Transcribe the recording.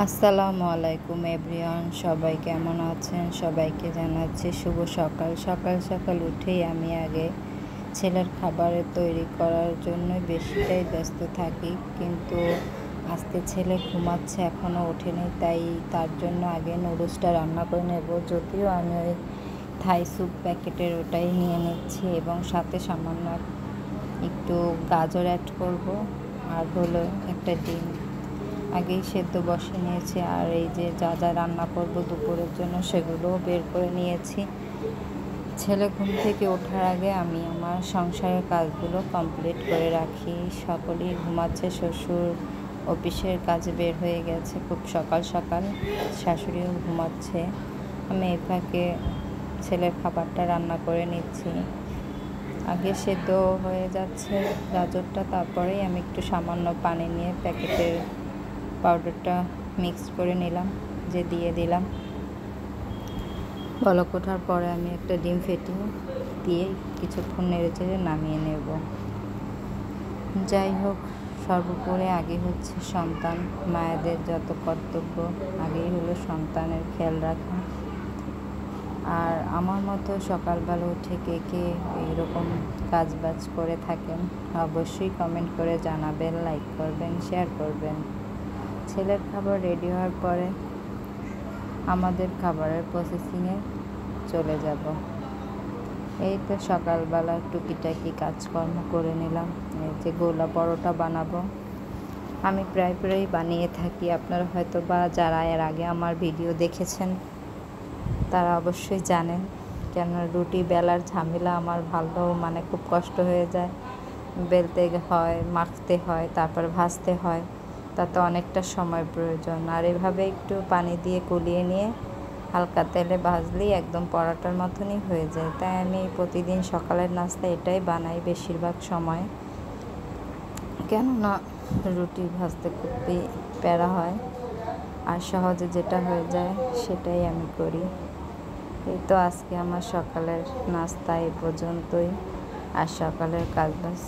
আসসালামু আলাইকুম এভরিওয়ান, সবাই কেমন আছেন? সবাইকে জানাচ্ছি শুভ সকাল। সকাল সকাল উঠেই আমি আগে ছেলের খাবারের তৈরি করার জন্য বেশিটাই ব্যস্ত থাকি, কিন্তু আজকে ছেলে ঘুমাচ্ছে, এখনও ওঠেনি, তাই তার জন্য আগে নুডলসটা রান্না করে নেব। যদিও আমি ওই থাই স্যুপ প্যাকেটের ওটাই নিয়ে নিচ্ছি এবং সাথে সামান্য একটু গাজর অ্যাড করব, আর হলো একটা ডিম আগেই সেদ্ধ বসিয়ে নিয়েছি। আর এই যে যা যা রান্না করব দুপুরের জন্য সেগুলোও বের করে নিয়েছি। ছেলে ঘুম থেকে ওঠার আগে আমি আমার সংসারের কাজগুলো কমপ্লিট করে রাখি। সকলেই ঘুমাচ্ছে, শ্বশুর অফিসের কাজে বের হয়ে গেছে খুব সকাল সকাল, শাশুড়িও ঘুমাচ্ছে। আমি এই ফাঁকে ছেলের খাবারটা রান্না করে নিচ্ছি। আগে সেদ্ধ হয়ে যাচ্ছে গাজরটা, তারপরেই আমি একটু সামান্য পানি নিয়ে প্যাকেটের পাউডারটা মিক্স করে নিলাম, যে দিয়ে দিলাম। বলক ওঠার পরে আমি একটা ডিম ফেটিয়ে দিয়ে কিছুক্ষণ নেড়েচেড়ে নামিয়ে নেব। যাই হোক, সর্বোপরি আগে হচ্ছে সন্তান, মায়েদের যত কর্তব্য আগেই হলো সন্তানের খেয়াল রাখা। আর আমার মতো সকালবেলা উঠে কে কে এইরকম কাজবাজ করে থাকেন অবশ্যই কমেন্ট করে জানাবেন, লাইক করবেন, শেয়ার করবেন। ছেলের খাবার রেডি হওয়ার পরে আমাদের খাবারের প্রসেসিংয়ে চলে যাব। এই তো সকালবেলা টুকিটাকি কাজকর্ম করে নিলাম। এই যে গোলা পরোটা বানাবো, আমি প্রায় বানিয়ে থাকি। আপনারা হয়তো বা যারা এর আগে আমার ভিডিও দেখেছেন তারা অবশ্যই জানেন, কেন রুটি বেলার ঝামেলা আমার খুব কষ্ট হয়ে যায়। বেলতে হয়, মাখতে হয়, তারপর ভাজতে হয়, তাতে অনেকটা সময় প্রয়োজন। আর এভাবে একটু পানি দিয়ে গুলিয়ে নিয়ে হালকা তেলে ভাজলেই একদম পরোটার মতনই হয়ে যায়। তাই আমি প্রতিদিন সকালের নাস্তা এটাই বানাই বেশিরভাগ সময়, কেননা রুটি ভাজতে খুবই প্যারা হয়, আর সহজে যেটা হয়ে যায় সেটাই আমি করি। এই তো আজকে আমার সকালের নাস্তা এই পর্যন্তই, আর সকালের কাজবাজ